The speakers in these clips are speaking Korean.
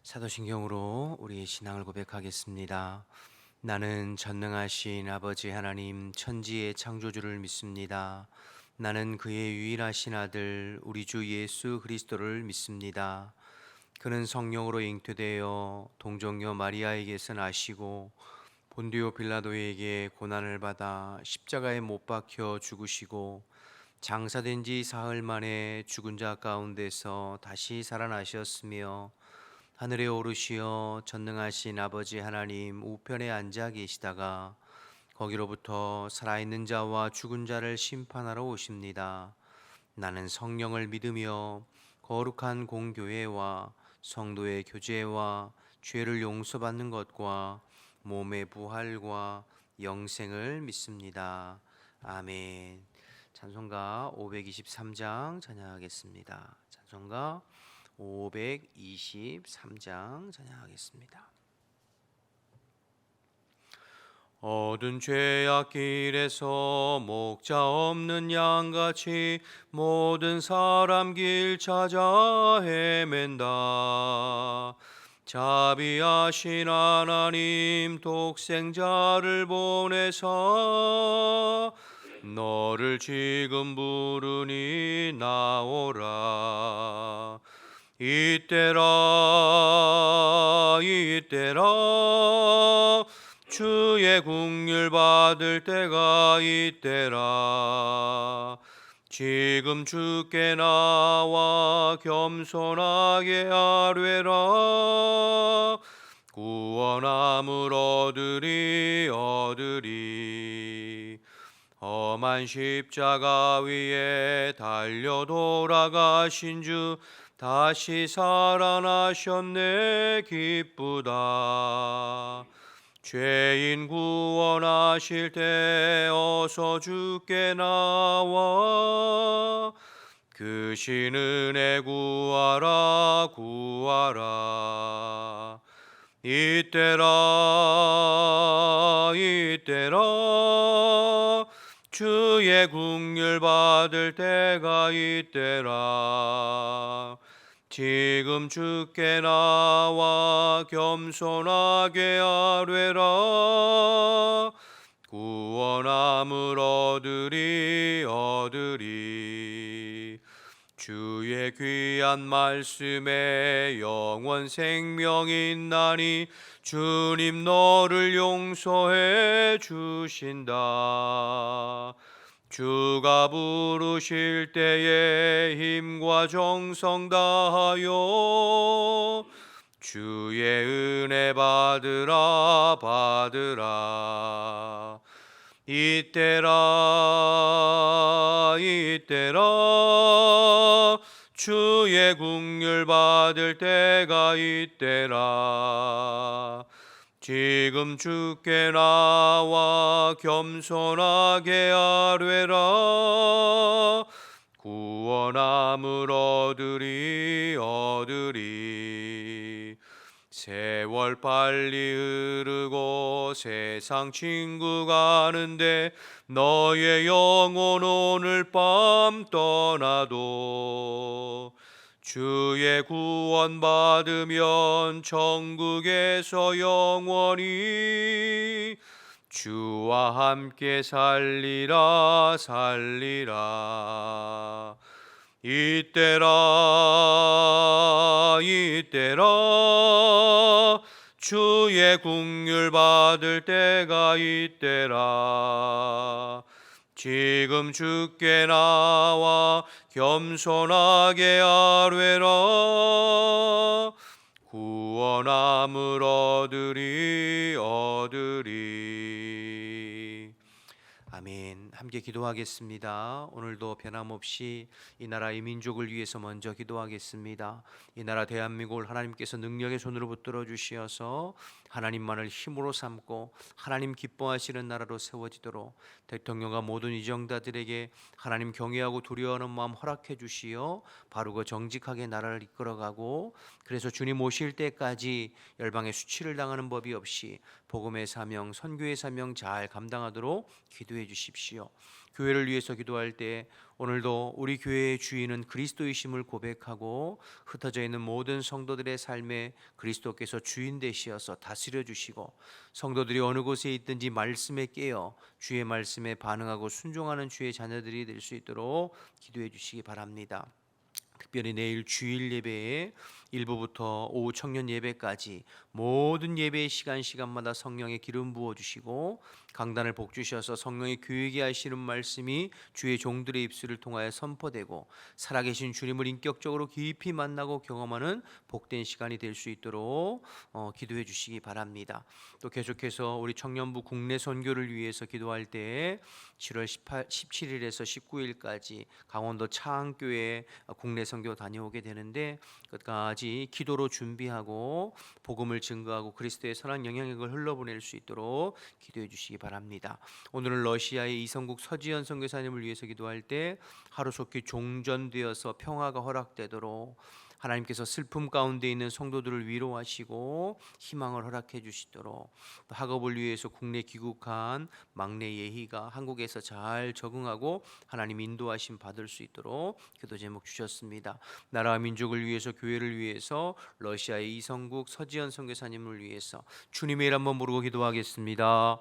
사도신경으로 우리의 신앙을 고백하겠습니다. 나는 전능하신 아버지 하나님 천지의 창조주를 믿습니다. 나는 그의 유일하신 아들 우리 주 예수 그리스도를 믿습니다. 그는 성령으로 잉태되어 동정녀 마리아에게서 나시고 본디오 빌라도에게 고난을 받아 십자가에 못 박혀 죽으시고 장사된 지 사흘 만에 죽은 자 가운데서 다시 살아나셨으며 하늘에 오르시어 전능하신 아버지 하나님 우편에 앉아 계시다가 거기로부터 살아있는 자와 죽은 자를 심판하러 오십니다. 나는 성령을 믿으며 거룩한 공교회와 성도의 교제와 죄를 용서받는 것과 몸의 부활과 영생을 믿습니다. 아멘. 찬송가 523장 찬양하겠습니다. 찬송가 523장 찬양하겠습니다. 어두운 죄악 길에서 목자 없는 양같이 모든 사람 길 찾아 헤맨다. 자비하신 하나님 독생자를 보내사 너를 지금 부르니 나오라. 이때라 주의 긍휼 받을 때가 이때라. 지금 주께 나와 겸손하게 아뢰라. 구원함을 얻으리. 험한 십자가 위에 달려 돌아가신 주 다시 살아나셨네 기쁘다. 죄인 구원하실 때 어서 주께 나와 그 신 은혜 구하라. 이때라 주의 긍휼 받을 때가 이때라. 지금 주께 나와 겸손하게 아뢰라. 구원함을 얻으리. 주의 귀한 말씀에 영원 생명이 있나니 주님 너를 용서해 주신다. 주가 부르실 때에 힘과 정성 다하여 주의 은혜 받으라. 이때라 주의 긍휼 받을 때가 이때라. 지금 주께 나와 겸손하게 아뢰라. 구원함을 얻으리. 세월 빨리 흐르고 세상 친구 가는데 너의 영혼 오늘 밤 떠나도 주의 구원 받으면 천국에서 영원히 주와 함께 살리라. 이때라 주의 긍휼 받을 때가 이때라. 지금 주께 나와 겸손하게 아뢰라. 구원함을 얻으리. 아멘. 함께 기도하겠습니다. 오늘도 변함없이 이 나라의 민족을 위해서 먼저 기도하겠습니다. 이 나라 대한민국을 하나님께서 능력의 손으로 붙들어 주시어서 하나님만을 힘으로 삼고 하나님 기뻐하시는 나라로 세워지도록 대통령과 모든 이정자들에게 하나님 경외하고 두려워하는 마음 허락해 주시어 바르고 정직하게 나라를 이끌어가고 그래서 주님 오실 때까지 열방의 수치를 당하는 법이 없이 복음의 사명, 선교의 사명 잘 감당하도록 기도해 주십시오. 교회를 위해서 기도할 때 오늘도 우리 교회의 주인은 그리스도이심을 고백하고 흩어져 있는 모든 성도들의 삶에 그리스도께서 주인 되시어서 다스려 주시고 성도들이 어느 곳에 있든지 말씀에 깨어 주의 말씀에 반응하고 순종하는 주의 자녀들이 될 수 있도록 기도해 주시기 바랍니다. 특별히 내일 주일 예배에 일부부터 오후 청년 예배까지 모든 예배의 시간마다 성령의 기름 부어주시고 강단을 복주셔서 성령의 교육에 하시는 말씀이 주의 종들의 입술을 통하여 선포되고 살아계신 주님을 인격적으로 깊이 만나고 경험하는 복된 시간이 될 수 있도록 기도해 주시기 바랍니다. 또 계속해서 우리 청년부 국내 선교를 위해서 기도할 때 7월 17일에서 19일까지 강원도 차항교회 국내 선교 다녀오게 되는데 끝까지 기도로 준비하고 복음을 증거하고 그리스도의 선한 영향력을 흘러보낼 수 있도록 기도해 주시기 바랍니다. 오늘은 러시아의 이성국 서지현 선교사님을 위해서 기도할 때 하루속히 종전되어서 평화가 허락되도록 하나님께서 슬픔 가운데 있는 성도들을 위로하시고 희망을 허락해 주시도록, 또 학업을 위해서 국내 귀국한 막내 예희가 한국에서 잘 적응하고 하나님 인도하심 받을 수 있도록 기도 제목 주셨습니다. 나라와 민족을 위해서, 교회를 위해서, 러시아의 이성국 서지현 선교사님을 위해서 주님의 일 한번 부르고 기도하겠습니다.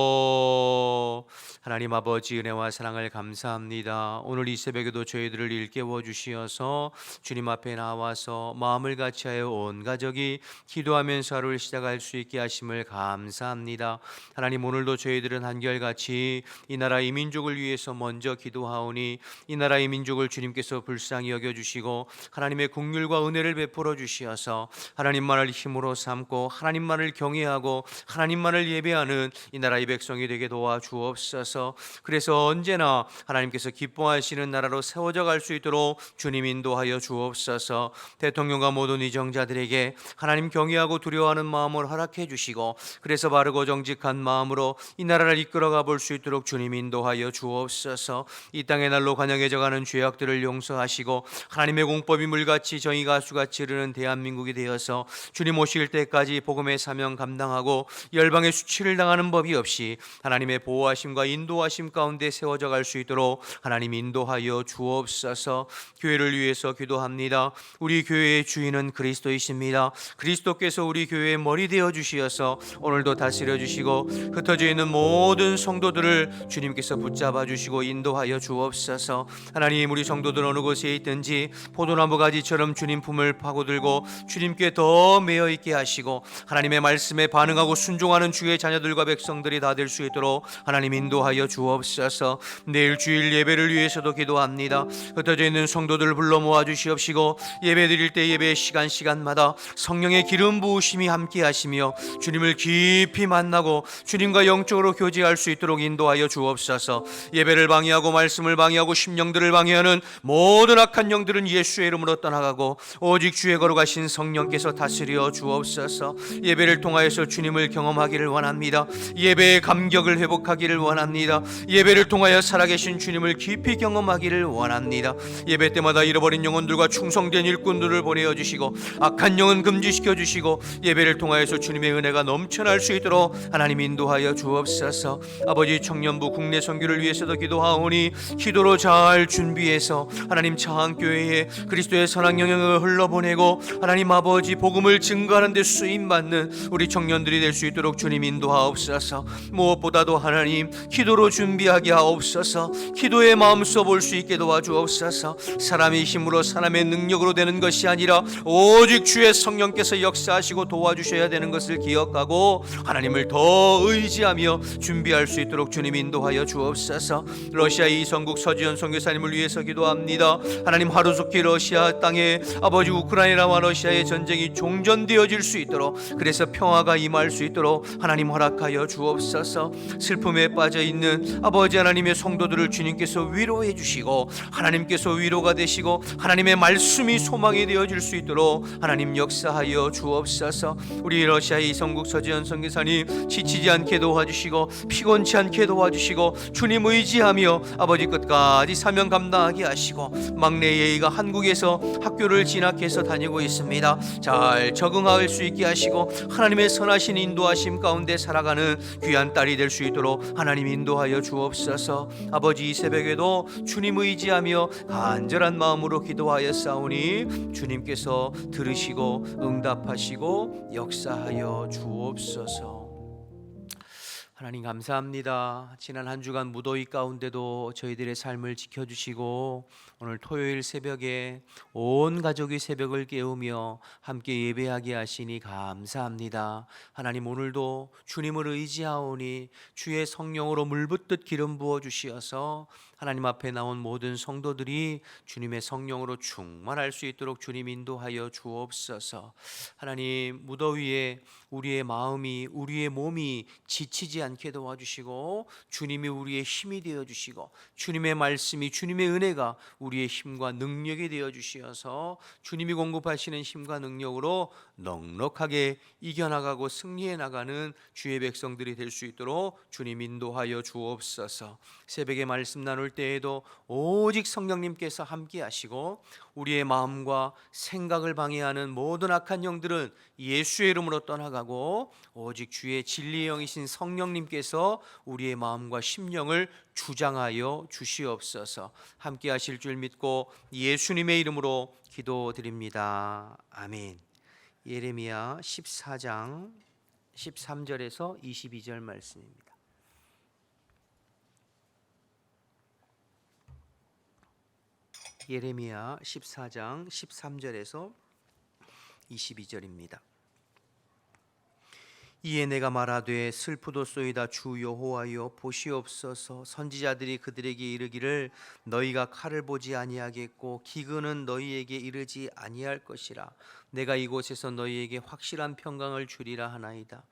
주여, 하나님 아버지 은혜와 사랑을 감사합니다. 오늘 이 새벽에도 저희들을 일깨워 주시어서 주님 앞에 나와서 마음을 같이하여 온 가족이 기도하면서 하루를 시작할 수 있게 하심을 감사합니다. 하나님, 오늘도 저희들은 한결같이 이 나라 이 민족을 위해서 먼저 기도하오니 이 나라 이 민족을 주님께서 불쌍히 여겨주시고 하나님의 긍휼과 은혜를 베풀어 주시어서 하나님만을 힘으로 삼고 하나님만을 경외하고 하나님만을 예배하는 이 나라 이 백성이 되게 도와주옵소서. 그래서 언제나 하나님께서 기뻐하시는 나라로 세워져 갈 수 있도록 주님 인도하여 주옵소서. 대통령과 모든 위정자들에게 하나님 경외하고 두려워하는 마음을 허락해 주시고 그래서 바르고 정직한 마음으로 이 나라를 이끌어가 볼 수 있도록 주님 인도하여 주옵소서. 이 땅의 날로 간영해져 가는 죄악들을 용서하시고 하나님의 공법이 물같이 정의가 수같이 흐르는 대한민국이 되어서 주님 오실 때까지 복음의 사명 감당하고 열방의 수치를 당하는 법이 없이 하나님의 보호하심과 인도하심 가운데 세워져 갈 수 있도록 하나님 인도하여 주옵소서. 교회를 위해서 기도합니다. 우리 교회의 주인은 그리스도이십니다. 그리스도께서 우리 교회의 머리 되어 주시어서 오늘도 다스려 주시고 흩어져 있는 모든 성도들을 주님께서 붙잡아 주시고 인도하여 주옵소서. 하나님, 우리 성도들 어느 곳에 있든지 포도나무 가지처럼 주님 품을 파고들고 주님께 더 매여 있게 하시고 하나님의 말씀에 반응하고 순종하는 주의 자녀들과 백성들이 다 될 수 있도록 하나님 인도하여 주옵소서. 내일 주일 예배를 위해서도 기도합니다. 흩어져 있는 성도들을 불러 모아 주시옵시고 예배 드릴 때 예배 시간마다 성령의 기름 부으심이 함께 하시며 주님을 깊이 만나고 주님과 영적으로 교제할 수 있도록 인도하여 주옵소서. 예배를 방해하고 말씀을 방해하고 심령들을 방해하는 모든 악한 영들은 예수의 이름으로 떠나가고 오직 주의 거룩하신 성령께서 다스려 주옵소서. 예배를 통하여서 주님을 경험하기를 원합니다. 예배의 감격을 회복하기를 원합니다. 예배를 통하여 살아계신 주님을 깊이 경험하기를 원합니다. 예배 때마다 잃어버린 영혼들과 충성된 일꾼들을 보내어 주시고 악한 영은 금지시켜 주시고 예배를 통하여서 주님의 은혜가 넘쳐날 수 있도록 하나님 인도하여 주옵소서. 아버지, 청년부 국내 선교를 위해서도 기도하오니 기도로 잘 준비해서 하나님 차항교회에 그리스도의 선한 영향을 흘러보내고 하나님 아버지 복음을 증거하는 데 쓰임받는 우리 청년들이 될 수 있도록 주님 인도하옵소서. 무엇보다도 하나님 기도로 준비하게 하옵소서. 기도의 마음 써볼 수 있게 도와주옵소서. 사람의 힘으로 사람의 능력으로 되는 것이 아니라 오직 주의 성령께서 역사하시고 도와주셔야 되는 것을 기억하고 하나님을 더 의지하며 준비할 수 있도록 주님 인도하여 주옵소서. 러시아 이성국 서지현 선교사님을 위해서 기도합니다. 하나님, 하루속히 러시아 땅에 아버지 우크라이나와 러시아의 전쟁이 종전되어질 수 있도록 그래서 평화가 임할 수 있도록 하나님 허락하여 주옵소서. 슬픔에 빠져 있는 아버지 하나님의 성도들을 주님께서 위로해 주시고 하나님께서 주님께서 위로가 되시고 하나님의 말씀이 소망이 되어질 수 있도록 하나님 역사하여 주옵소서. 우리 러시아의 이성국 서지현 선교사님 지치지 않게 도와주시고 피곤치 않게 도와주시고 주님 의지하며 아버지 끝까지 사명 감당하게 하시고 막내 예의가 한국에서 학교를 진학해서 다니고 있습니다. 잘 적응할 수 있게 하시고 하나님의 선하신 인도하심 가운데 살아가는 귀한 딸이 될 수 있도록 하나님 인도하여 주옵소서. 아버지 이 새벽에도 주님 의지하며 간절한 마음으로 기도하여 싸우니 주님께서 들으시고 응답하시고 역사하여 주옵소서. 하나님 감사합니다. 지난 한 주간 무더위 가운데도 저희들의 삶을 지켜주시고 오늘 토요일 새벽에 온 가족이 새벽을 깨우며 함께 예배하게 하시니 감사합니다. 하나님 오늘도 주님을 의지하오니 주의 성령으로 물붓듯 기름 부어 주시어서 하나님 앞에 나온 모든 성도들이 주님의 성령으로 충만할 수 있도록 주님 인도하여 주옵소서. 하나님 무더위에 우리의 마음이 우리의 몸이 지치지 않게 도와주시고 주님이 우리의 힘이 되어주시고 주님의 말씀이 주님의 은혜가 우리의 힘과 능력이 되어주시어서 주님이 공급하시는 힘과 능력으로 넉넉하게 이겨나가고 승리해 나가는 주의 백성들이 될 수 있도록 주님 인도하여 주옵소서. 새벽에 말씀 나눌 때에도 오직 성령님께서 함께 하시고 우리의 마음과 생각을 방해하는 모든 악한 영들은 예수의 이름으로 떠나가고 오직 주의 진리의 영이신 성령님께서 우리의 마음과 심령을 주장하여 주시옵소서. 함께 하실 줄 믿고 예수님의 이름으로 기도드립니다. 아멘. 예레미야 14장 13절에서 22절 말씀입니다. 예레미야 14장 13절에서 22절입니다. 이에 내가 말하되 슬프도소이다 주 여호와여 보시옵소서. 선지자들이 그들에게 이르기를 너희가 칼을 보지 아니하겠고 기근은 너희에게 이르지 아니할 것이라. 내가 이곳에서 너희에게 확실한 평강을 주리라 하나이다.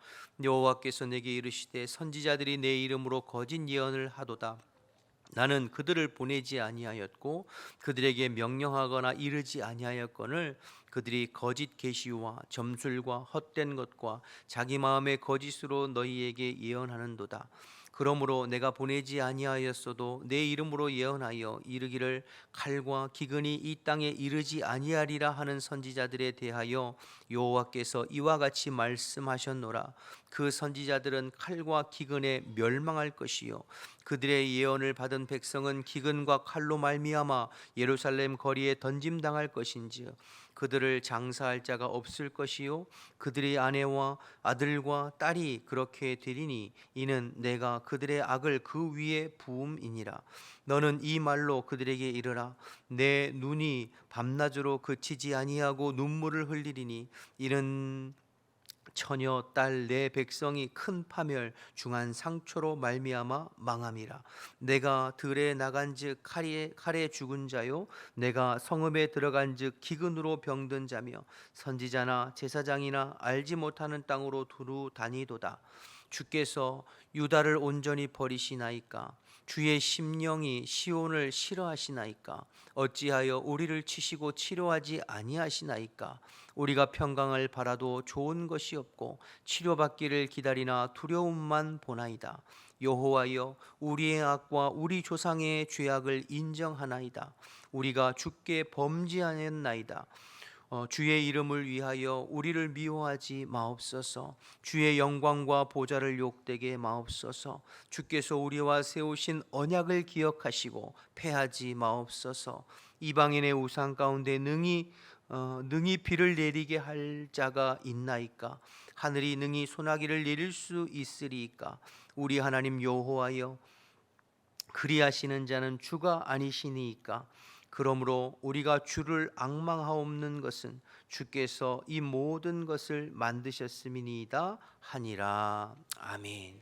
여호와께서 내게 이르시되 선지자들이 내 이름으로 거짓 예언을 하도다. 나는 그들을 보내지 아니하였고 그들에게 명령하거나 이르지 아니하였거늘 그들이 거짓 계시와 점술과 헛된 것과 자기 마음의 거짓으로 너희에게 예언하는도다. 그러므로 내가 보내지 아니하였어도 내 이름으로 예언하여 이르기를 칼과 기근이 이 땅에 이르지 아니하리라 하는 선지자들에 대하여 여호와께서 이와 같이 말씀하셨노라. 그 선지자들은 칼과 기근에 멸망할 것이요 그들의 예언을 받은 백성은 기근과 칼로 말미암아 예루살렘 거리에 던짐당할 것인즉 그들을 장사할 자가 없을 것이요 그들의 아내와 아들과 딸이 그렇게 되리니 이는 내가 그들의 악을 그 위에 부음이니라. 너는 이 말로 그들에게 이르라. 내 눈이 밤낮으로 그치지 아니하고 눈물을 흘리리니 이는 처녀 딸 내 백성이 큰 파멸 중한 상처로 말미암아 망함이라. 내가 들에 나간즉 칼에 죽은 자요 내가 성읍에 들어간즉 기근으로 병든 자며 선지자나 제사장이나 알지 못하는 땅으로 두루 다니도다. 주께서 유다를 온전히 버리시나이까? 주의 심령이 시온을 싫어하시나이까? 어찌하여 우리를 치시고 치료하지 아니하시나이까? 우리가 평강을 바라도 좋은 것이 없고 치료받기를 기다리나 두려움만 보나이다. 여호와여 우리의 악과 우리 조상의 죄악을 인정하나이다. 우리가 주께 범죄하였나이다. 주의 이름을 위하여 우리를 미워하지 마옵소서. 주의 영광과 보좌를 욕되게 마옵소서. 주께서 우리와 세우신 언약을 기억하시고 패하지 마옵소서. 이방인의 우상 가운데 능히 비를 내리게 할 자가 있나이까? 하늘이 능히 소나기를 내릴 수 있으리이까? 우리 하나님 여호와여 그리하시는 자는 주가 아니시니이까? 그러므로 우리가 주를 앙망하옵는 것은 주께서 이 모든 것을 만드셨음이니이다 하니라. 아멘.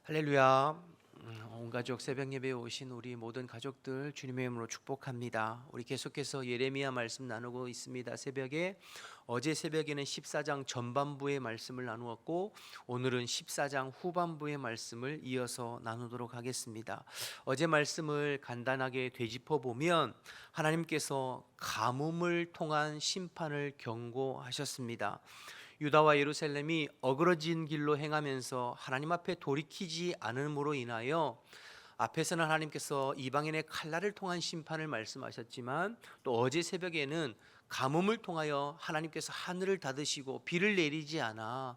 할렐루야. 온 가족 새벽 예배에 오신 우리 모든 가족들 주님의 이름으로 축복합니다. 우리 계속해서 예레미야 말씀 나누고 있습니다. 어제 새벽에는 14장 전반부의 말씀을 나누었고 오늘은 14장 후반부의 말씀을 이어서 나누도록 하겠습니다. 어제 말씀을 간단하게 되짚어 보면 하나님께서 가뭄을 통한 심판을 경고하셨습니다. 유다와 예루살렘이 어그러진 길로 행하면서 하나님 앞에 돌이키지 않음으로 인하여 앞에서는 하나님께서 이방인의 칼날을 통한 심판을 말씀하셨지만 또 어제 새벽에는 가뭄을 통하여 하나님께서 하늘을 닫으시고 비를 내리지 않아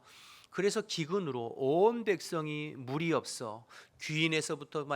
그래서 기근으로 온 백성이 물이 없어 귀인에서부터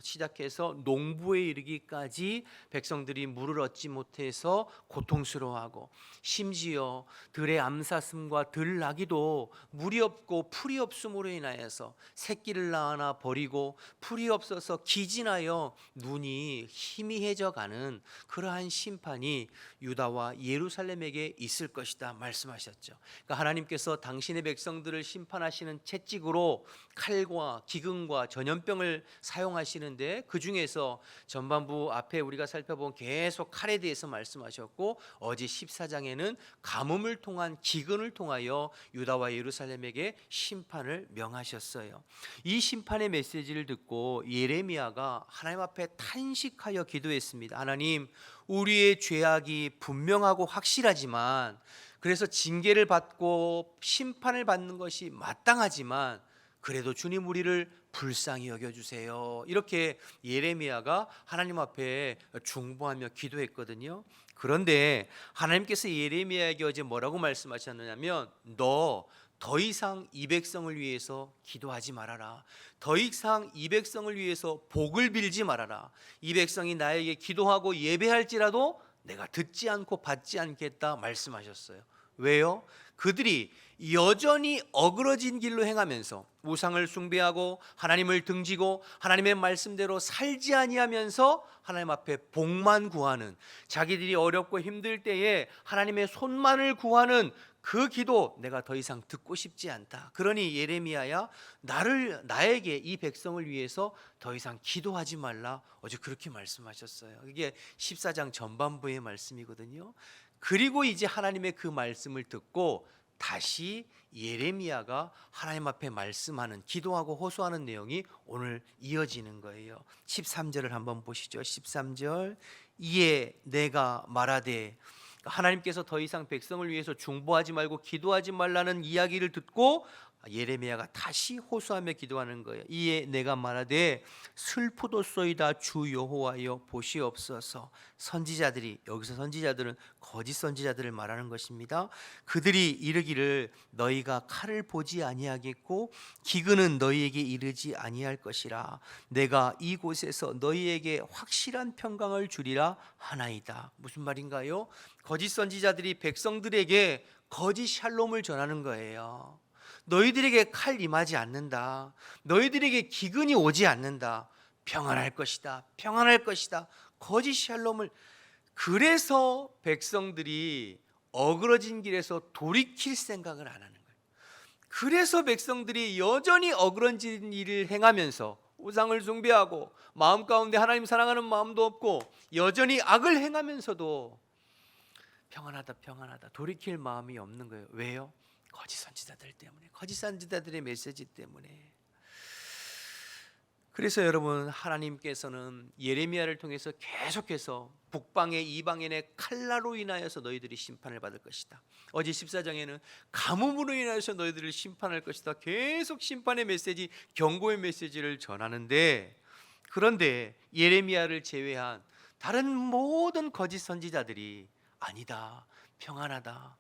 시작해서 농부에 이르기까지 백성들이 물을 얻지 못해서 고통스러워하고 심지어 들의 암사슴과 들나귀도 물이 없고 풀이 없음으로 인하여서 새끼를 낳아 버리고 풀이 없어서 기진하여 눈이 희미해져가는 그러한 심판이 유다와 예루살렘에게 있을 것이다 말씀하셨죠. 그러니까 하나님께서 당신의 백성들을 심판하시는 채찍으로 칼과 기근과 전염병을 사용하시는데 그 중에서 전반부 앞에 우리가 살펴본 계속 칼에 대해서 말씀하셨고 어제 14장에는 가뭄을 통한 기근을 통하여 유다와 예루살렘에게 심판을 명하셨어요. 이 심판의 메시지를 듣고 예레미야가 하나님 앞에 탄식하여 기도했습니다. 하나님, 우리의 죄악이 분명하고 확실하지만 그래서 징계를 받고 심판을 받는 것이 마땅하지만 그래도 주님 우리를 불쌍히 여겨주세요. 이렇게 예레미야가 하나님 앞에 중보하며 기도했거든요. 그런데 하나님께서 예레미야에게 어제 뭐라고 말씀하셨느냐면 너 더 이상 이 백성을 위해서 기도하지 말아라. 더 이상 이 백성을 위해서 복을 빌지 말아라. 이 백성이 나에게 기도하고 예배할지라도 내가 듣지 않고 받지 않겠다 말씀하셨어요. 왜요? 그들이 여전히 어그러진 길로 행하면서 우상을 숭배하고 하나님을 등지고 하나님의 말씀대로 살지 아니하면서 하나님 앞에 복만 구하는, 자기들이 어렵고 힘들 때에 하나님의 손만을 구하는 그 기도 내가 더 이상 듣고 싶지 않다. 그러니 예레미야야, 나에게 이 백성을 위해서 더 이상 기도하지 말라. 어제 그렇게 말씀하셨어요. 이게 14장 전반부의 말씀이거든요. 그리고 이제 하나님의 그 말씀을 듣고 다시 예레미야가 하나님 앞에 말씀하는, 기도하고 호소하는 내용이 오늘 이어지는 거예요. 13절을 한번 보시죠. 13절, 이에 내가 말하되, 하나님께서 더 이상 백성을 위해서 중보하지 말고 기도하지 말라는 이야기를 듣고 예레미야가 다시 호소하며 기도하는 거예요. 이에 내가 말하되 슬프도소이다 주 여호와여 보시옵소서. 선지자들이, 여기서 선지자들은 거짓 선지자들을 말하는 것입니다. 그들이 이르기를 너희가 칼을 보지 아니하겠고 기근은 너희에게 이르지 아니할 것이라. 내가 이곳에서 너희에게 확실한 평강을 주리라 하나이다. 무슨 말인가요? 거짓 선지자들이 백성들에게 거짓 샬롬을 전하는 거예요. 너희들에게 칼 임하지 않는다. 너희들에게 기근이 오지 않는다. 평안할 것이다. 평안할 것이다. 거짓 샬롬을. 그래서 백성들이 어그러진 길에서 돌이킬 생각을 안 하는 거예요. 그래서 백성들이 여전히 어그러진 일을 행하면서 우상을 숭배하고 마음 가운데 하나님 사랑하는 마음도 없고 여전히 악을 행하면서도 평안하다 평안하다 돌이킬 마음이 없는 거예요. 왜요? 거짓 선지자들 때문에, 거짓 선지자들의 메시지 때문에. 그래서 여러분, 하나님께서는 예레미야를 통해서 계속해서 북방의 이방인의 칼날로 인하여서 너희들이 심판을 받을 것이다. 어제 14장에는 가뭄으로 인하여서 너희들을 심판할 것이다. 계속 심판의 메시지, 경고의 메시지를 전하는데, 그런데 예레미야를 제외한 다른 모든 거짓 선지자들이 아니다, 평안하다.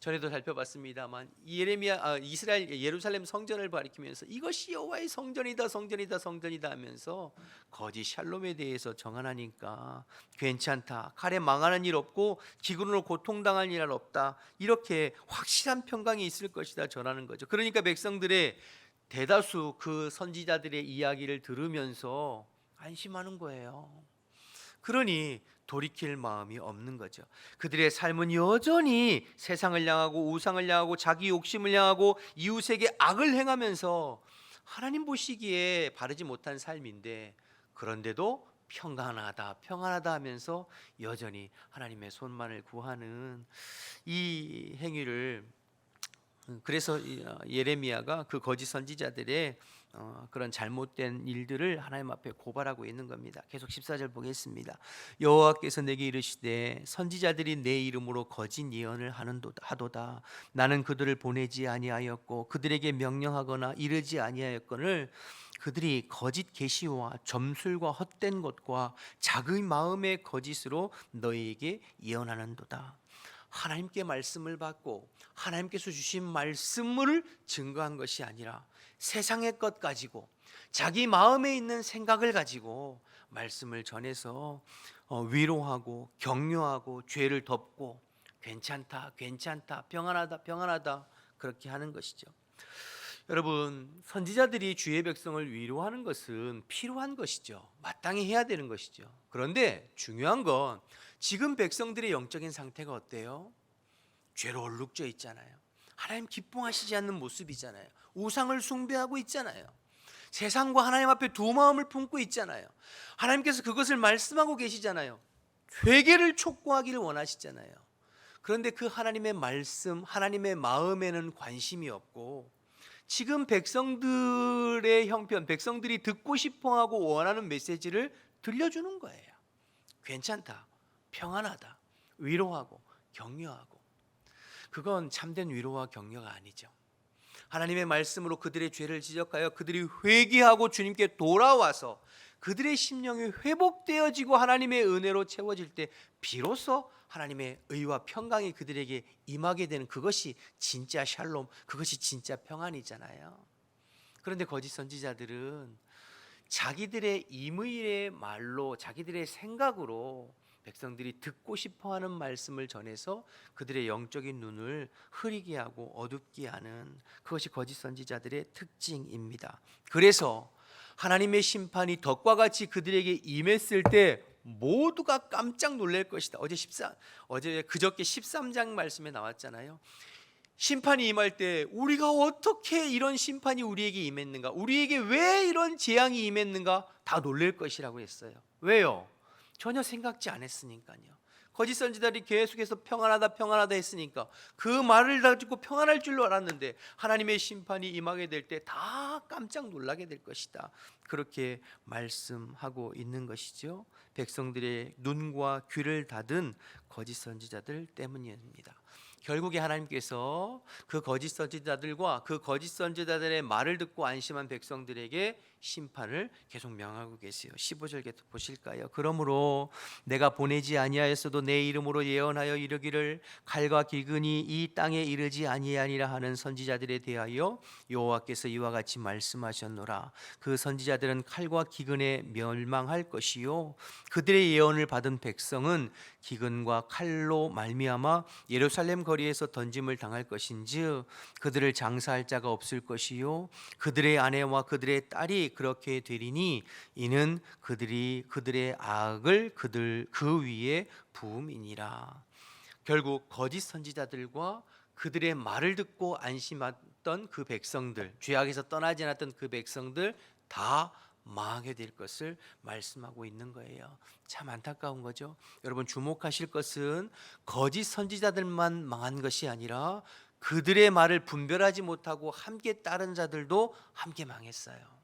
전에도 살펴봤습니다만 예루살렘 성전을 가리키면서 이것이 여호와의 성전이다 성전이다 성전이다 하면서 거짓 샬롬에 대해서 정한하니까 괜찮다, 칼에 망하는 일 없고 기근으로 고통당할 일 없다, 이렇게 확실한 평강이 있을 것이다 전하는 거죠. 그러니까 백성들의 대다수 그 선지자들의 이야기를 들으면서 안심하는 거예요. 그러니 돌이킬 마음이 없는 거죠. 그들의 삶은 여전히 세상을 향하고 우상을 향하고 자기 욕심을 향하고 이웃에게 악을 행하면서 하나님 보시기에 바르지 못한 삶인데 그런데도 평안하다 평안하다 하면서 여전히 하나님의 손만을 구하는 이 행위를, 그래서 예레미야가 그 거짓 선지자들의 그런 잘못된 일들을 하나님 앞에 고발하고 있는 겁니다. 계속 14절 보겠습니다. 여호와께서 내게 이르시되 선지자들이 내 이름으로 거짓 예언을 하도다. 나는 그들을 보내지 아니하였고 그들에게 명령하거나 이르지 아니하였거늘 그들이 거짓 계시와 점술과 헛된 것과 자기 마음의 거짓으로 너희에게 예언하는도다. 하나님께 말씀을 받고 하나님께서 주신 말씀을 증거한 것이 아니라 세상의 것 가지고 자기 마음에 있는 생각을 가지고 말씀을 전해서 위로하고 격려하고 죄를 덮고 괜찮다 괜찮다 평안하다 평안하다 그렇게 하는 것이죠. 여러분, 선지자들이 주의 백성을 위로하는 것은 필요한 것이죠. 마땅히 해야 되는 것이죠. 그런데 중요한 건 지금 백성들의 영적인 상태가 어때요? 죄로 얼룩져 있잖아요. 하나님 기뻐하시지 않는 모습이잖아요. 우상을 숭배하고 있잖아요. 세상과 하나님 앞에 두 마음을 품고 있잖아요. 하나님께서 그것을 말씀하고 계시잖아요. 회개를 촉구하기를 원하시잖아요. 그런데 그 하나님의 말씀, 하나님의 마음에는 관심이 없고 지금 백성들의 형편, 백성들이 듣고 싶어하고 원하는 메시지를 들려주는 거예요. 괜찮다, 평안하다, 위로하고 격려하고. 그건 참된 위로와 격려가 아니죠. 하나님의 말씀으로 그들의 죄를 지적하여 그들이 회개하고 주님께 돌아와서 그들의 심령이 회복되어지고 하나님의 은혜로 채워질 때 비로소 하나님의 의와 평강이 그들에게 임하게 되는, 그것이 진짜 샬롬, 그것이 진짜 평안이잖아요. 그런데 거짓 선지자들은 자기들의 임의의 말로, 자기들의 생각으로 백성들이 듣고 싶어하는 말씀을 전해서 그들의 영적인 눈을 흐리게 하고 어둡게 하는, 그것이 거짓 선지자들의 특징입니다. 그래서 하나님의 심판이 덕과 같이 그들에게 임했을 때 모두가 깜짝 놀랄 것이다. 어제 그저께 13장 말씀에 나왔잖아요. 심판이 임할 때 우리가 어떻게 이런 심판이 우리에게 임했는가, 우리에게 왜 이런 재앙이 임했는가 다 놀랄 것이라고 했어요. 왜요? 전혀 생각지 않았으니까요. 거짓 선지자들이 계속해서 평안하다 평안하다 했으니까 그 말을 듣고 평안할 줄로 알았는데 하나님의 심판이 임하게 될 때 다 깜짝 놀라게 될 것이다. 그렇게 말씀하고 있는 것이죠. 백성들의 눈과 귀를 닫은 거짓 선지자들 때문입니다. 결국에 하나님께서 그 거짓 선지자들과 그 거짓 선지자들의 말을 듣고 안심한 백성들에게 심판을 계속 명하고 계세요. 15절 보실까요? 그러므로 내가 보내지 아니하였어도 내 이름으로 예언하여 이르기를 칼과 기근이 이 땅에 이르지 아니하니라 하는 선지자들에 대하여 여호와께서 이와 같이 말씀하셨노라. 그 선지자들은 칼과 기근에 멸망할 것이요 그들의 예언을 받은 백성은 기근과 칼로 말미암아 예루살렘 거리에서 던짐을 당할 것인즉 그들을 장사할 자가 없을 것이요 그들의 아내와 그들의 딸이 그렇게 되리니 이는 그들의 악을 그 위에 부음이니라. 결국 거짓 선지자들과 그들의 말을 듣고 안심했던 그 백성들, 죄악에서 떠나지 않았던 그 백성들 다 망하게 될 것을 말씀하고 있는 거예요. 참 안타까운 거죠. 여러분, 주목하실 것은 거짓 선지자들만 망한 것이 아니라 그들의 말을 분별하지 못하고 함께 따른 자들도 함께 망했어요.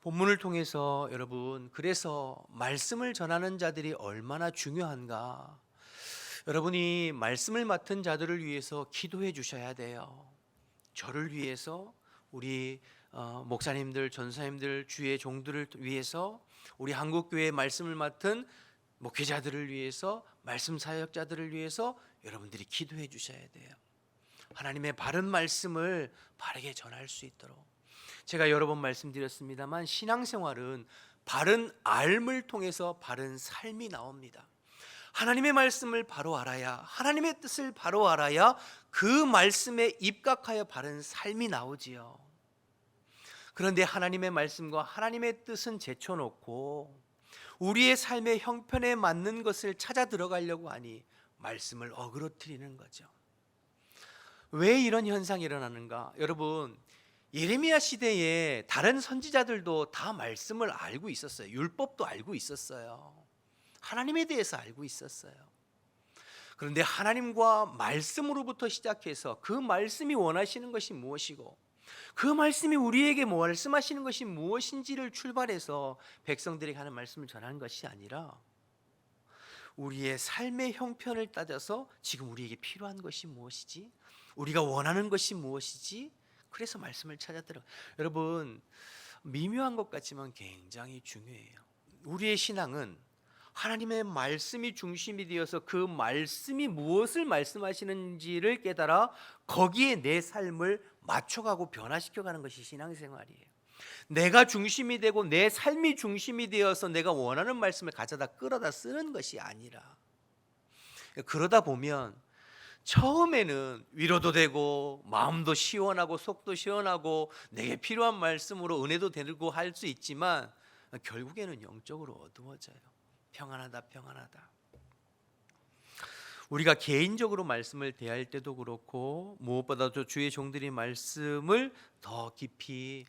본문을 통해서 여러분, 그래서 말씀을 전하는 자들이 얼마나 중요한가, 여러분이 말씀을 맡은 자들을 위해서 기도해 주셔야 돼요. 저를 위해서, 우리 목사님들, 전사님들, 주의 종들을 위해서, 우리 한국교회의 말씀을 맡은 목회자들을 위해서, 말씀 사역자들을 위해서 여러분들이 기도해 주셔야 돼요. 하나님의 바른 말씀을 바르게 전할 수 있도록. 제가 여러 번 말씀드렸습니다만 신앙생활은 바른 알을 통해서 바른 삶이 나옵니다. 하나님의 말씀을 바로 알아야, 하나님의 뜻을 바로 알아야 그 말씀에 입각하여 바른 삶이 나오지요. 그런데 하나님의 말씀과 하나님의 뜻은 제쳐놓고 우리의 삶의 형편에 맞는 것을 찾아 들어가려고 하니 말씀을 어그러뜨리는 거죠. 왜 이런 현상이 일어나는가? 여러분, 예레미야 시대에 다른 선지자들도 다 말씀을 알고 있었어요. 율법도 알고 있었어요. 하나님에 대해서 알고 있었어요. 그런데 하나님과 말씀으로부터 시작해서 그 말씀이 원하시는 것이 무엇이고 그 말씀이 우리에게 말씀하시는 것이 무엇인지를 출발해서 백성들에게 하는 말씀을 전하는 것이 아니라 우리의 삶의 형편을 따져서 지금 우리에게 필요한 것이 무엇이지? 우리가 원하는 것이 무엇이지? 그래서 말씀을 찾아들어. 여러분, 미묘한 것 같지만 굉장히 중요해요. 우리의 신앙은 하나님의 말씀이 중심이 되어서 그 말씀이 무엇을 말씀하시는지를 깨달아 거기에 내 삶을 맞춰가고 변화시켜가는 것이 신앙생활이에요. 내가 중심이 되고 내 삶이 중심이 되어서 내가 원하는 말씀을 가져다 끌어다 쓰는 것이 아니라, 그러다 보면 처음에는 위로도 되고 마음도 시원하고 속도 시원하고 내게 필요한 말씀으로 은혜도 되고 할 수 있지만 결국에는 영적으로 어두워져요. 평안하다 평안하다. 우리가 개인적으로 말씀을 대할 때도 그렇고 무엇보다도 주의 종들이 말씀을 더 깊이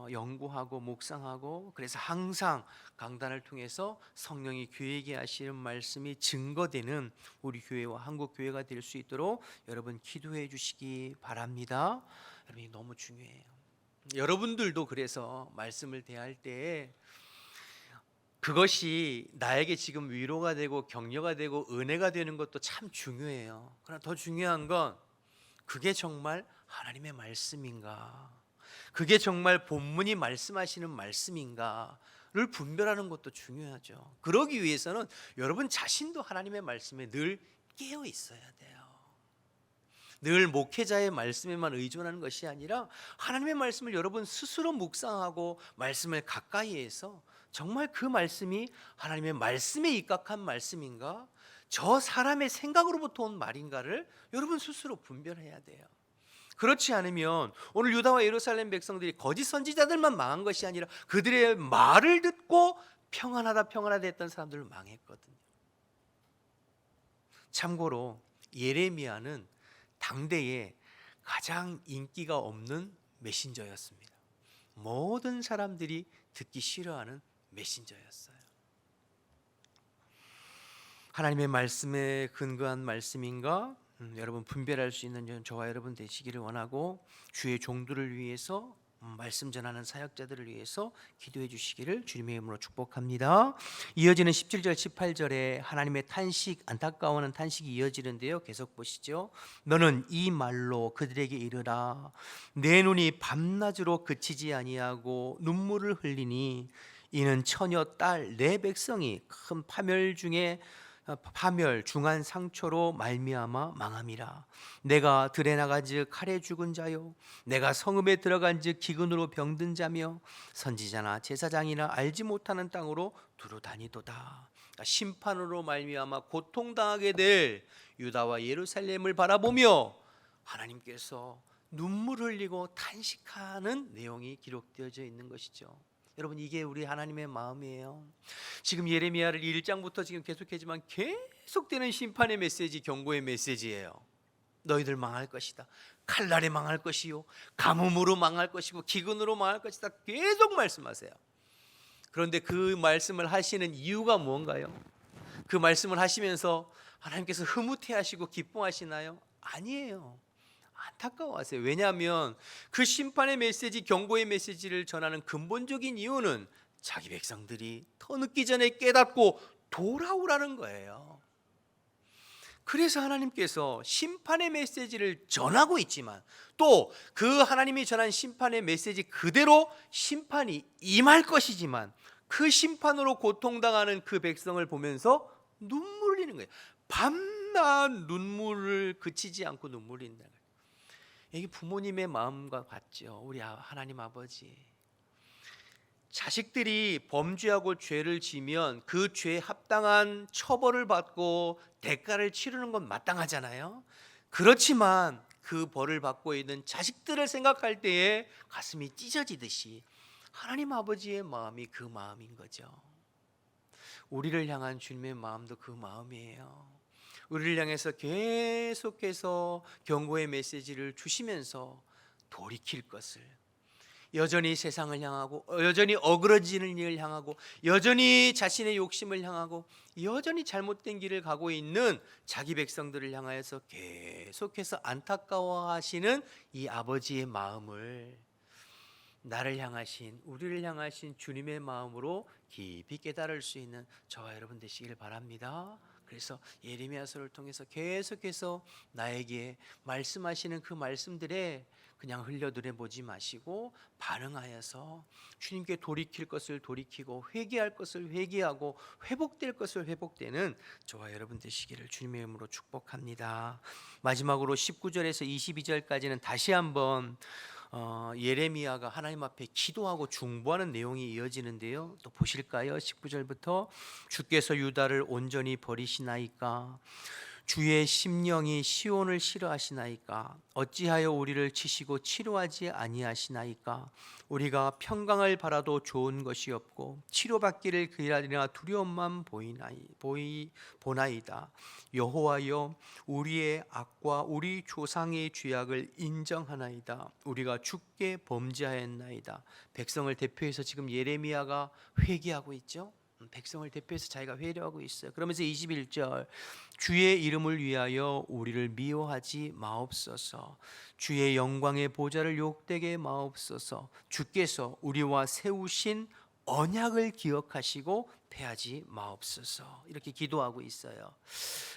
연구하고 묵상하고, 그래서 항상 강단을 통해서 성령이 교회에게 하시는 말씀이 증거되는 우리 교회와 한국 교회가 될 수 있도록 여러분 기도해 주시기 바랍니다. 여러분, 너무 중요해요. 여러분들도 그래서 말씀을 대할 때 그것이 나에게 지금 위로가 되고 격려가 되고 은혜가 되는 것도 참 중요해요. 그러나 더 중요한 건 그게 정말 하나님의 말씀인가, 그게 정말 본문이 말씀하시는 말씀인가를 분별하는 것도 중요하죠. 그러기 위해서는 여러분 자신도 하나님의 말씀에 늘 깨어 있어야 돼요. 늘 목회자의 말씀에만 의존하는 것이 아니라 하나님의 말씀을 여러분 스스로 묵상하고 말씀을 가까이 해서 정말 그 말씀이 하나님의 말씀에 입각한 말씀인가, 저 사람의 생각으로부터 온 말인가를 여러분 스스로 분별해야 돼요. 그렇지 않으면 오늘 유다와 예루살렘 백성들이 거짓 선지자들만 망한 것이 아니라 그들의 말을 듣고 평안하다 평안하다 했던 사람들 망했거든요. 참고로 예레미야는 당대에 가장 인기가 없는 메신저였습니다. 모든 사람들이 듣기 싫어하는 메신저였어요. 하나님의 말씀에 근거한 말씀인가? 여러분 분별할 수 있는 저와 여러분 되시기를 원하고, 주의 종들을 위해서 말씀 전하는 사역자들을 위해서 기도해 주시기를 주님의 이름으로 축복합니다. 이어지는 17절 18절에 하나님의 탄식, 안타까워하는 탄식이 이어지는데요, 계속 보시죠. 너는 이 말로 그들에게 이르라. 내 눈이 밤낮으로 그치지 아니하고 눈물을 흘리니 이는 처녀 딸 내 백성이 큰 파멸 중한 상처로 말미암아 망함이라. 내가 들에 나간즉 칼에 죽은 자요, 내가 성읍에 들어간즉 기근으로 병든 자며 선지자나 제사장이나 알지 못하는 땅으로 두루 다니도다. 심판으로 말미암아 고통당하게 될 유다와 예루살렘을 바라보며 하나님께서 눈물 흘리고 탄식하는 내용이 기록되어져 있는 것이죠. 여러분, 이게 우리 하나님의 마음이에요. 지금 예레미야를 1장부터 지금 계속하지만 계속되는 심판의 메시지, 경고의 메시지예요. 너희들 망할 것이다. 칼날에 망할 것이요, 가뭄으로 망할 것이고 기근으로 망할 것이다. 계속 말씀하세요. 그런데 그 말씀을 하시는 이유가 무언가요? 그 말씀을 하시면서 하나님께서 흐뭇해하시고 기뻐하시나요? 아니에요. 안타까워하세요. 왜냐하면 그 심판의 메시지, 경고의 메시지를 전하는 근본적인 이유는 자기 백성들이 더 늦기 전에 깨닫고 돌아오라는 거예요. 그래서 하나님께서 심판의 메시지를 전하고 있지만 또 그 하나님이 전한 심판의 메시지 그대로 심판이 임할 것이지만 그 심판으로 고통당하는 그 백성을 보면서 눈물 흘리는 거예요. 밤낮 눈물을 그치지 않고 눈물 흘린다는 거예요. 이게 부모님의 마음과 같죠. 우리 하나님 아버지, 자식들이 범죄하고 죄를 지면 그 죄에 합당한 처벌을 받고 대가를 치르는 건 마땅하잖아요. 그렇지만 그 벌을 받고 있는 자식들을 생각할 때에 가슴이 찢어지듯이 하나님 아버지의 마음이 그 마음인 거죠. 우리를 향한 주님의 마음도 그 마음이에요. 우리를 향해서 계속해서 경고의 메시지를 주시면서 돌이킬 것을, 여전히 세상을 향하고 여전히 어그러지는 일을 향하고 여전히 자신의 욕심을 향하고 여전히 잘못된 길을 가고 있는 자기 백성들을 향하여서 계속해서 안타까워하시는 이 아버지의 마음을 나를 향하신, 우리를 향하신 주님의 마음으로 깊이 깨달을 수 있는 저와 여러분 되시기를 바랍니다. 그래서 예레미야서를 통해서 계속해서 나에게 말씀하시는 그 말씀들에 그냥 흘려들여 보지 마시고 반응하여서 주님께 돌이킬 것을 돌이키고 회개할 것을 회개하고 회복될 것을 회복되는 저와 여러분 되시기를 주님의 이름으로 축복합니다. 마지막으로 19절에서 22절까지는 다시 한번 예레미야가 하나님 앞에 기도하고 중보하는 내용이 이어지는데요. 또 보실까요? 19절부터 주께서 유다를 온전히 버리시나이까? 주의 심령이 시온을 싫어하시나이까? 어찌하여 우리를 치시고 치료하지 아니하시나이까? 우리가 평강을 바라도 좋은 것이 없고 치료받기를 기다리나 두려움만 보나이다. 여호와여, 우리의 악과 우리 조상의 죄악을 인정하나이다. 우리가 주께 범죄하였나이다. 백성을 대표해서 지금 예레미야가 회개하고 있죠. 백성을 대표해서 자기가 회개하고 있어요. 그러면서 21절, 주의 이름을 위하여 우리를 미워하지 마옵소서. 주의 영광의 보좌를 욕되게 마옵소서. 주께서 우리와 세우신 언약을 기억하시고 패하지 마옵소서. 이렇게 기도하고 있어요.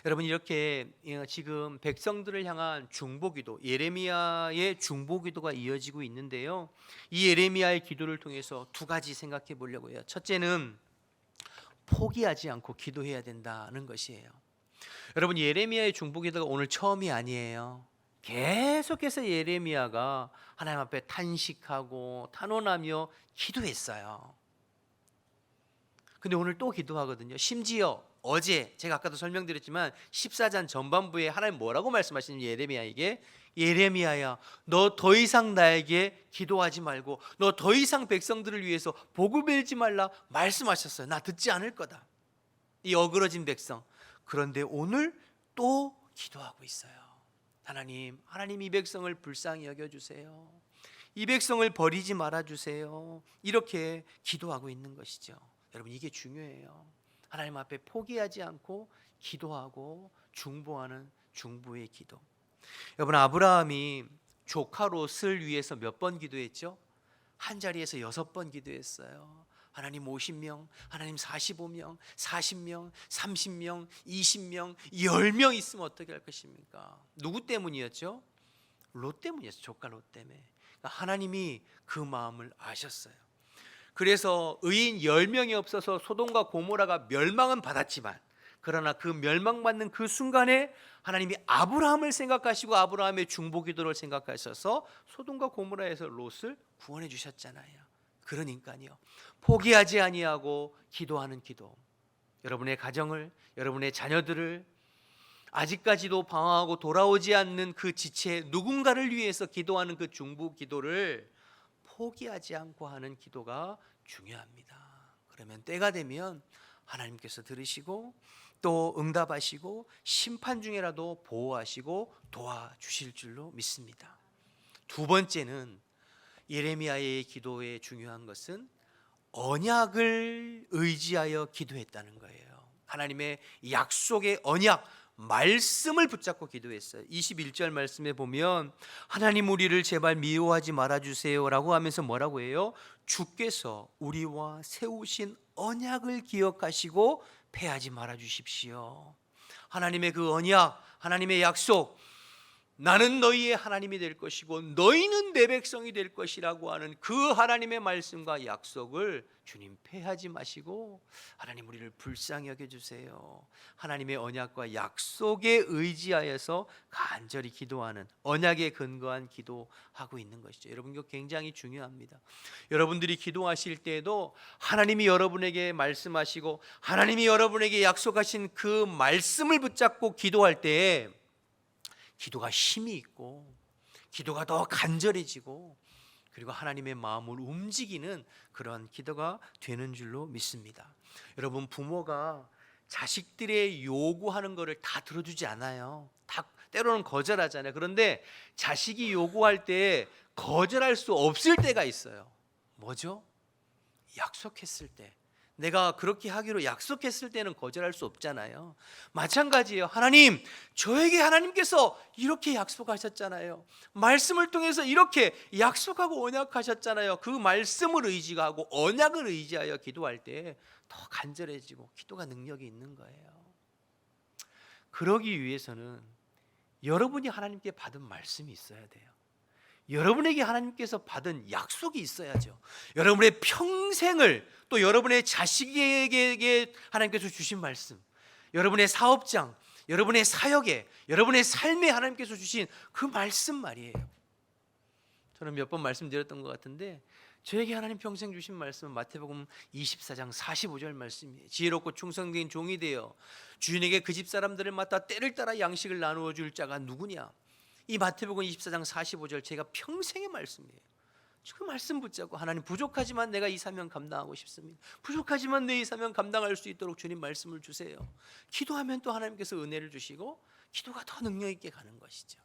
여러분, 이렇게 지금 백성들을 향한 중보기도, 예레미야의 중보기도가 이어지고 있는데요. 이 예레미야의 기도를 통해서 두 가지 생각해 보려고 해요. 첫째는 포기하지 않고 기도해야 된다는 것이에요. 여러분, 예레미야의 중보기도가 오늘 처음이 아니에요. 계속해서 예레미야가 하나님 앞에 탄식하고 탄원하며 기도했어요. 근데 오늘 또 기도하거든요. 심지어 어제 제가 아까도 설명드렸지만 14장 전반부에 하나님 뭐라고 말씀하시는 예레미야에게, 예레미야야, 너 더 이상 나에게 기도하지 말고 너 더 이상 백성들을 위해서 복을 빌지 말라 말씀하셨어요. 나 듣지 않을 거다, 이 어그러진 백성. 그런데 오늘 또 기도하고 있어요. 하나님 이 백성을 불쌍히 여겨주세요. 이 백성을 버리지 말아주세요. 이렇게 기도하고 있는 것이죠. 여러분, 이게 중요해요. 하나님 앞에 포기하지 않고 기도하고 중보하는 중보의 기도. 여러분, 아브라함이 조카 롯을 위해서 몇 번 기도했죠? 한 자리에서 6번 기도했어요. 하나님 50명, 하나님 45명, 40명, 30명, 20명, 10명 있으면 어떻게 할 것입니까? 누구 때문이었죠? 롯 때문이었어요. 조카 롯 때문에. 그러니까 하나님이 그 마음을 아셨어요. 그래서 의인 10명이 없어서 소돔과 고모라가 멸망은 받았지만, 그러나 그 멸망받는 그 순간에 하나님이 아브라함을 생각하시고 아브라함의 중보기도를 생각하셔서 소돔과 고모라에서 롯을 구원해 주셨잖아요. 그러니까요, 포기하지 아니하고 기도하는 기도. 여러분의 가정을, 여러분의 자녀들을, 아직까지도 방황하고 돌아오지 않는 그 지체 누군가를 위해서 기도하는 그 중보 기도를 포기하지 않고 하는 기도가 중요합니다. 그러면 때가 되면 하나님께서 들으시고 또 응답하시고 심판 중에라도 보호하시고 도와주실 줄로 믿습니다. 두 번째는, 예레미야의 기도의 중요한 것은 언약을 의지하여 기도했다는 거예요. 하나님의 약속의 언약, 말씀을 붙잡고 기도했어요. 21절 말씀에 보면 하나님 우리를 제발 미워하지 말아주세요 라고 하면서 뭐라고 해요? 주께서 우리와 세우신 언약을 기억하시고 패하지 말아주십시오. 하나님의 그 언약, 하나님의 약속, 나는 너희의 하나님이 될 것이고 너희는 내 백성이 될 것이라고 하는 그 하나님의 말씀과 약속을 주님 패하지 마시고 하나님 우리를 불쌍히 여겨주세요. 하나님의 언약과 약속에 의지하여서 간절히 기도하는, 언약에 근거한 기도하고 있는 것이죠. 여러분, 이거 굉장히 중요합니다. 여러분들이 기도하실 때에도 하나님이 여러분에게 말씀하시고 하나님이 여러분에게 약속하신 그 말씀을 붙잡고 기도할 때에 기도가 힘이 있고 기도가 더 간절해지고 그리고 하나님의 마음을 움직이는 그런 기도가 되는 줄로 믿습니다. 여러분, 부모가 자식들의 요구하는 것을 다 들어주지 않아요. 다 때로는 거절하잖아요. 그런데 자식이 요구할 때 거절할 수 없을 때가 있어요. 뭐죠? 약속했을 때. 내가 그렇게 하기로 약속했을 때는 거절할 수 없잖아요. 마찬가지예요. 하나님, 저에게 하나님께서 이렇게 약속하셨잖아요. 말씀을 통해서 이렇게 약속하고 언약하셨잖아요. 그 말씀을 의지하고 언약을 의지하여 기도할 때 더 간절해지고 기도가 능력이 있는 거예요. 그러기 위해서는 여러분이 하나님께 받은 말씀이 있어야 돼요. 여러분에게 하나님께서 받은 약속이 있어야죠. 여러분의 평생을, 또 여러분의 자식에게 하나님께서 주신 말씀, 여러분의 사업장, 여러분의 사역에, 여러분의 삶에 하나님께서 주신 그 말씀 말이에요. 저는 몇 번 말씀드렸던 것 같은데, 저에게 하나님 평생 주신 말씀은 마태복음 24장 45절 말씀이에요. 지혜롭고 충성된 종이 되어 주인에게 그 집 사람들을 맡아 때를 따라 양식을 나누어 줄 자가 누구냐. 이 마태복음 24장 45절 제가 평생의 말씀이에요. 그 말씀 붙잡고, 하나님, 부족하지만 내가 이 사명 감당하고 싶습니다. 부족하지만 내 이 사명 감당할 수 있도록 주님 말씀을 주세요. 기도하면 또 하나님께서 은혜를 주시고 기도가 더 능력 있게 가는 것이죠.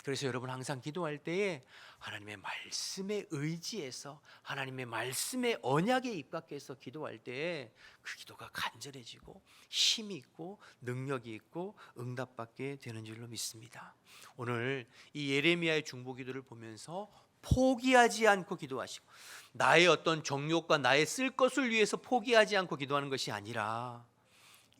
그래서 여러분 항상 기도할 때에 하나님의 말씀에 의지해서, 하나님의 말씀의 언약에 입각해서 기도할 때에 그 기도가 간절해지고 힘이 있고 능력이 있고 응답받게 되는 줄로 믿습니다. 오늘 이 예레미야의 중보기도를 보면서 포기하지 않고 기도하시고, 나의 어떤 정욕과 나의 쓸 것을 위해서 포기하지 않고 기도하는 것이 아니라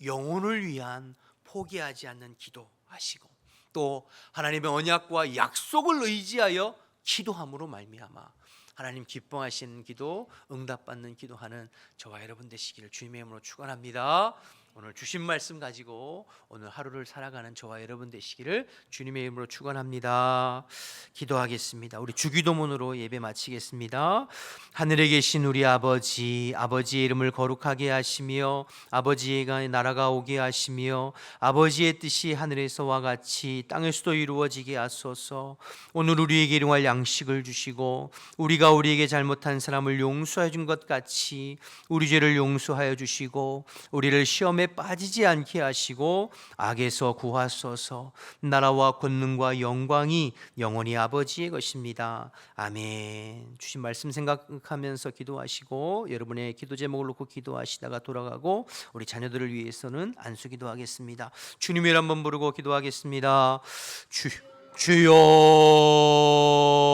영혼을 위한 포기하지 않는 기도하시고, 또 하나님의 언약과 약속을 의지하여 기도함으로 말미암아 하나님 기뻐하시는 기도, 응답받는 기도하는 저와 여러분 되시기를 주님의 이름으로 축원합니다. 오늘 주신 말씀 가지고 오늘 하루를 살아가는 저와 여러분 되시기를 주님의 이름으로 축원합니다. 기도하겠습니다. 우리 주기도문으로 예배 마치겠습니다. 하늘에 계신 우리 아버지, 아버지의 이름을 거룩하게 하시며 아버지의 나라가 오게 하시며 아버지의 뜻이 하늘에서와 같이 땅에서도 이루어지게 하소서. 오늘 우리에게 일용할 양식을 주시고 우리가 우리에게 잘못한 사람을 용서해 준 것 같이 우리 죄를 용서하여 주시고 우리를 시험에 빠지지 않게 하시고 악에서 구하소서. 나라와 권능과 영광이 영원히 아버지의 것입니다. 아멘. 주신 말씀 생각하면서 기도하시고 여러분의 기도 제목을 놓고 기도하시다가 돌아가고 우리 자녀들을 위해서는 안수 기도하겠습니다. 주님의 이름 한번 부르고 기도하겠습니다.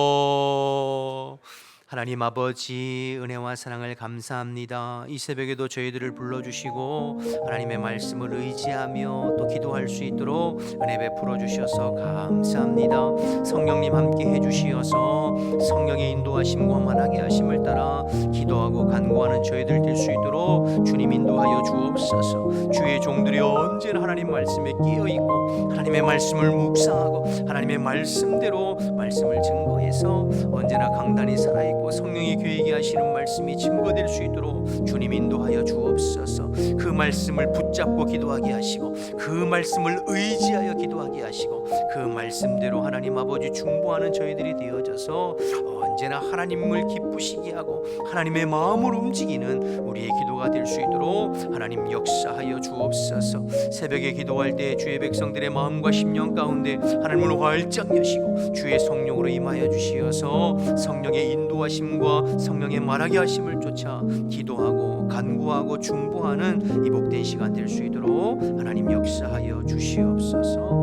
주여. 하나님 아버지, 은혜와 사랑을 감사합니다. 이 새벽에도 저희들을 불러주시고 하나님의 말씀을 의지하며 또 기도할 수 있도록 은혜 베풀어 주셔서 감사합니다. 성령님 함께 해주시어서 성령의 인도하심과 만하게 하심을 따라 기도하고 간구하는 저희들 될 수 있도록 주님 인도하여 주옵소서. 주의 종들이 언제나 하나님 말씀에 끼어있고 하나님의 말씀을 묵상하고 하나님의 말씀대로 말씀을 증거해서 언제나 강단이 살아있고 성령이 교회에게 하시는 말씀이 증거될 수 있도록 주님 인도하여 주옵소서. 그 말씀을 붙잡고 기도하게 하시고 그 말씀을 의지하여 기도하게 하시고 그 말씀대로 하나님 아버지 중보하는 저희들이 되어져서 언제나 하나님을 기쁘시게 하고 하나님의 마음을 움직이는 우리의 기도가 될 수 있도록 하나님 역사하여 주옵소서. 새벽에 기도할 때 주의 백성들의 마음과 심령 가운데 하나님을 활짝 여시고 주의 성령으로 임하여 주시어서 성령의 인도하심과 성령의 말하게 하심을 쫓아 기도하고 간구하고 중보하는 이 복된 시간 될 수 있도록 하나님 역사하여 주시옵소서.